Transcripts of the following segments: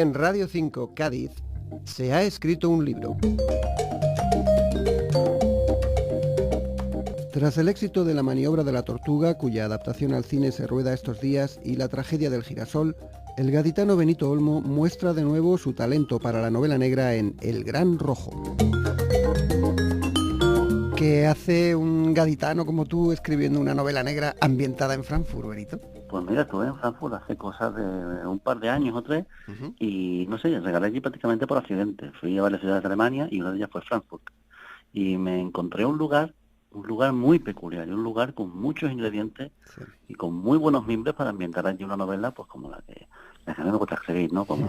en Radio 5 Cádiz se ha escrito un libro. Tras el éxito de La maniobra de la tortuga, cuya adaptación al cine se rueda estos días, y La tragedia del girasol, el gaditano Benito Olmo muestra de nuevo su talento para la novela negra en El Gran Rojo. ¿Qué hace un gaditano como tú escribiendo una novela negra ambientada en Frankfurt, Benito? Pues mira, estuve en Frankfurt hace cosas de un par de años o tres, y no sé, regalé allí prácticamente por accidente. Fui a varias ciudades de Alemania y una de ellas fue Frankfurt. Y me encontré un lugar muy peculiar, y un lugar con muchos ingredientes y con muy buenos mimbres para ambientar allí una novela, pues como la que a mí me gusta escribir, ¿no? Como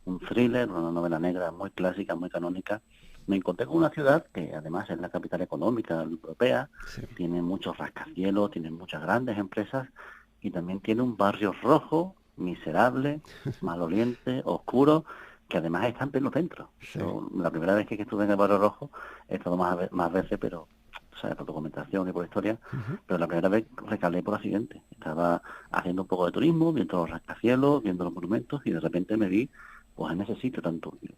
un thriller, una novela negra muy clásica, muy canónica. Me encontré con una ciudad que además es la capital económica europea, tiene muchos rascacielos, tiene muchas grandes empresas y también tiene un barrio rojo, miserable, maloliente, oscuro, que además está en pleno centro. Yo, la primera vez que estuve en el barrio rojo, he estado más veces, pero o sea, por documentación y por historia, pero la primera vez recalé por accidente. Estaba haciendo un poco de turismo, viendo los rascacielos, viendo los monumentos, y de repente me vi pues en ese sitio tan turbio,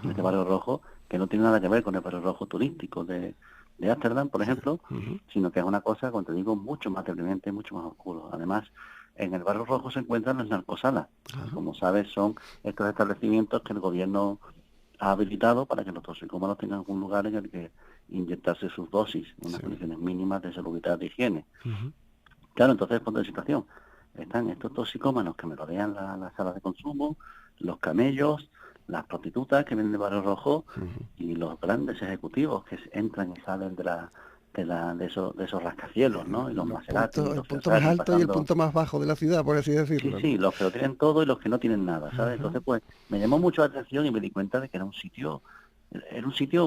en este barrio rojo, que no tiene nada que ver con el barrio rojo turístico de Ámsterdam, por ejemplo, sino que es una cosa, como te digo, mucho más deprimente, mucho más oscuro. Además, en el barrio rojo se encuentran las narcosalas. Como sabes, son estos establecimientos que el gobierno ha habilitado para que los toxicómanos tengan un lugar en el que inyectarse sus dosis, en unas condiciones mínimas de salubridad, de higiene. Claro, entonces, ponte de situación. Están estos toxicómanos que me rodean las salas de consumo, los camellos, las prostitutas que vienen de barrio rojo y los grandes ejecutivos que entran y salen de esos rascacielos, ¿no? Y los Maserati, el punto más alto y el punto más bajo de la ciudad, por así decirlo. Sí, los que lo tienen todo y los que no tienen nada, ¿sabes? Entonces, pues, me llamó mucho la atención y me di cuenta de que era un sitio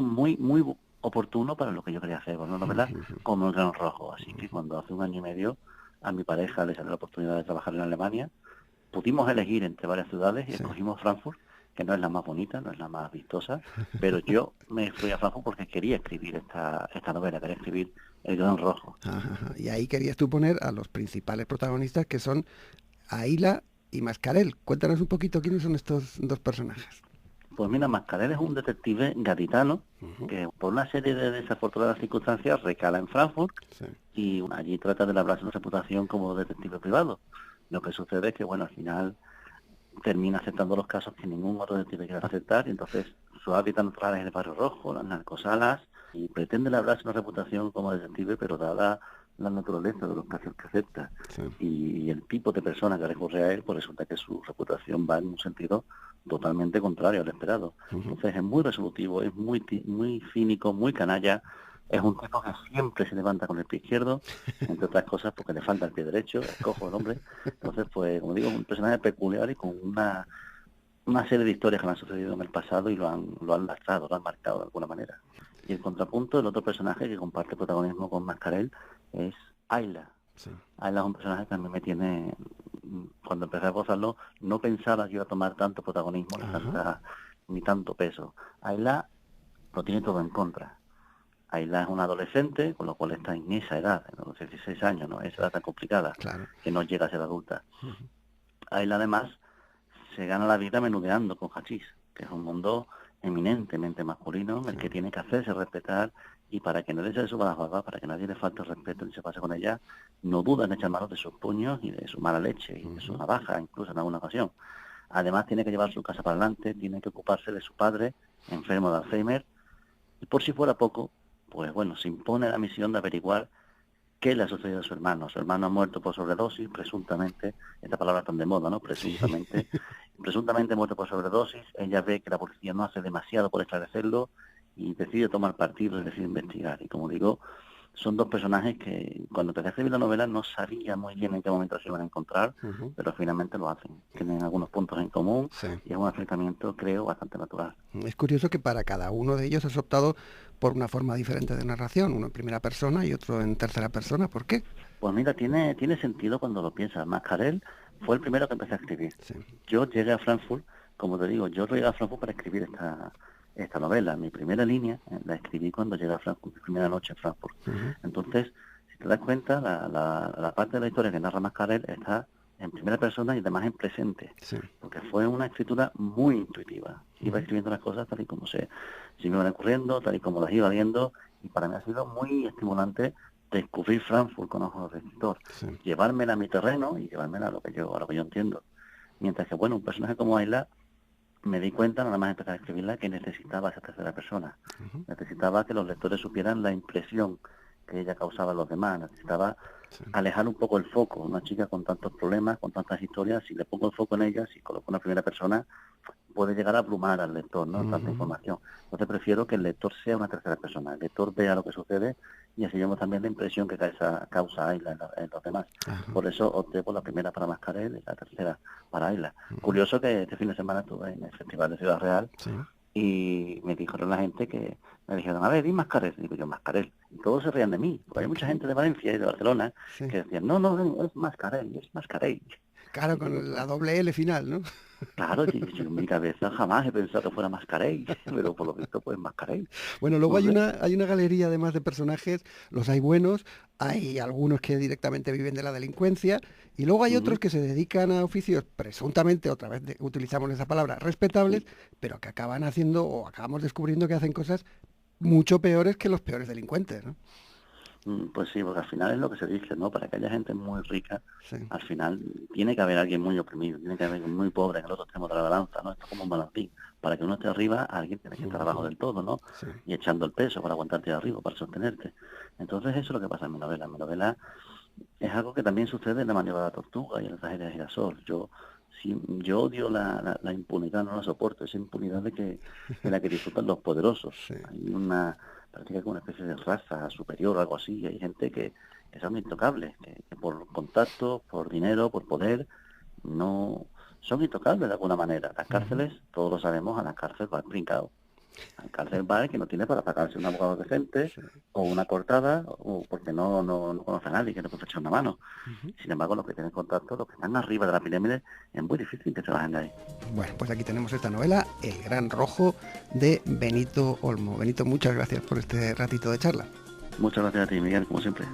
muy, muy oportuno para lo que yo quería hacer, ¿no? ¿Verdad? Como el Gran Rojo. Así que cuando hace un año y medio a mi pareja le salió la oportunidad de trabajar en Alemania, pudimos elegir entre varias ciudades y escogimos Frankfurt, que no es la más bonita, no es la más vistosa, pero yo me fui a Frankfurt porque quería escribir esta novela, quería escribir El Gran Rojo. Y ahí querías tú poner a los principales protagonistas, que son Ayla y Mascarell. Cuéntanos un poquito quiénes son estos dos personajes. Pues mira, Mascarell es un detective gaditano que por una serie de desafortunadas circunstancias recala en Frankfurt y allí trata de labrarse una reputación como detective privado. Lo que sucede es que, bueno, al final termina aceptando los casos que ningún otro detective quiere aceptar, y entonces su hábitat natural es el barrio rojo, las narcosalas, y pretende labrarse una reputación como detective, pero dada la naturaleza de los casos que acepta y el tipo de persona que recurre a él, pues resulta que su reputación va en un sentido totalmente contrario al esperado. Entonces es muy resolutivo, es muy cínico, muy canalla. Es un tipo que siempre se levanta con el pie izquierdo, entre otras cosas porque le falta el pie derecho, es cojo el hombre. Entonces, pues, como digo, un personaje peculiar y con una serie de historias que le han sucedido en el pasado y lo han lastrado, lo han marcado de alguna manera. Y el contrapunto, el otro personaje que comparte protagonismo con Mascarell es Ayla. Ayla es un personaje que a mí me tiene, cuando empecé a gozarlo, no pensaba que iba a tomar tanto protagonismo ni tanto peso. Ayla lo tiene todo en contra. Ayla es una adolescente, con lo cual está en esa edad, en los 16 años, ¿no? Esa edad tan complicada, que no llega a ser adulta. Ayla, además, se gana la vida menudeando con hachís, que es un mundo eminentemente masculino, en el que tiene que hacerse respetar, y para que nadie se le suba las barbas, para que nadie le falte el respeto y se pase con ella, no duda en echar mano de sus puños y de su mala leche, y de su navaja, incluso en alguna ocasión. Además, tiene que llevar su casa para adelante, tiene que ocuparse de su padre, enfermo de Alzheimer, y por si fuera poco, pues bueno, se impone la misión de averiguar qué le ha sucedido a su hermano. Su hermano ha muerto por sobredosis, presuntamente, esta palabra tan de moda, ¿no? Presuntamente muerto por sobredosis. Ella ve que la policía no hace demasiado por esclarecerlo y decide tomar partido y decide investigar. Y como digo, son dos personajes que cuando empecé a escribir la novela no sabía muy bien en qué momento se iban a encontrar, pero finalmente lo hacen. Tienen algunos puntos en común y es un acercamiento, creo, bastante natural. Es curioso que para cada uno de ellos has optado por una forma diferente de narración, uno en primera persona y otro en tercera persona. ¿Por qué? Pues mira, tiene sentido cuando lo piensas. Mascarell fue el primero que empecé a escribir. Yo llegué a Frankfurt, como te digo, yo llegué a Frankfurt para escribir esta novela. Mi primera línea la escribí cuando llegué a Frankfurt, mi primera noche en Frankfurt. Entonces, si te das cuenta, la parte de la historia que narra Mascarell está en primera persona y además en presente, sí. porque fue una escritura muy intuitiva. Iba escribiendo las cosas tal y como se me iban ocurriendo, tal y como las iba viendo, y para mí ha sido muy estimulante descubrir Frankfurt con ojos de escritor, Sí. llevármela a mi terreno y llevármela a lo que yo entiendo. Mientras que, bueno, un personaje como Ayla, me di cuenta, nada más empezar a escribirla, que necesitaba esa tercera persona. Uh-huh. Necesitaba que los lectores supieran la impresión que ella causaba a los demás. Necesitaba alejar un poco el foco. Una chica con tantos problemas, con tantas historias, si le pongo el foco en ella, si coloco una primera persona, puede llegar a abrumar al lector, ¿no? Uh-huh. Tanta información. Entonces prefiero que el lector sea una tercera persona, el lector vea lo que sucede y así vemos también la impresión que causa Ayla en los demás. Uh-huh. Por eso opté por la primera para Mascarell y la tercera para Ayla. Uh-huh. Curioso que este fin de semana estuve en el Festival de Ciudad Real y me dijeron la gente que me dijeron, a ver, di Mascarell. Y digo yo, Mascarell. Y todos se rían de mí, porque hay mucha gente de Valencia y de Barcelona que decían, no, es Mascarell, es Mascarell. Claro, con la doble L final, ¿no? Claro, yo en mi cabeza jamás he pensado que fuera Mascarell, pero por lo visto pues Mascarell. Bueno, luego hay una galería además de personajes, los hay buenos, hay algunos que directamente viven de la delincuencia, y luego hay otros que se dedican a oficios presuntamente, otra vez utilizamos esa palabra, respetables, pero que acaban haciendo, o acabamos descubriendo que hacen cosas mucho peores que los peores delincuentes, ¿no? Pues sí, porque al final es lo que se dice, ¿no? Para que haya gente muy rica, al final tiene que haber alguien muy oprimido, tiene que haber alguien muy pobre en el otro extremo de la balanza, ¿no? Esto es como un balancín. Para que uno esté arriba, alguien tiene que estar abajo del todo, ¿no? Sí. Y echando el peso para aguantarte de arriba, para sostenerte. Entonces eso es lo que pasa en mi novela. Mi novela es algo que también sucede en La maniobra de la tortuga y en La tragedia de Girasol. Yo odio la impunidad, no la soporto, esa impunidad de la que disfrutan los poderosos. Sí. Hay parece como una especie de raza superior o algo así, y hay gente que son intocables, que por contacto, por dinero, por poder, no son intocables de alguna manera. Las cárceles, todos lo sabemos, a las cárceles va el brincado. A la cárcel va el que no tiene para pagarse un abogado decente, o una cortada, o porque no conoce a nadie que le pueda echar una mano. Sin embargo, los que tienen contacto, los que están arriba de la pirámide, es muy difícil que se bajen de ahí. Bueno, pues aquí tenemos esta novela, El Gran Rojo, de Benito Olmo. Benito, muchas gracias por este ratito de charla. Muchas gracias a ti, Miguel, como siempre.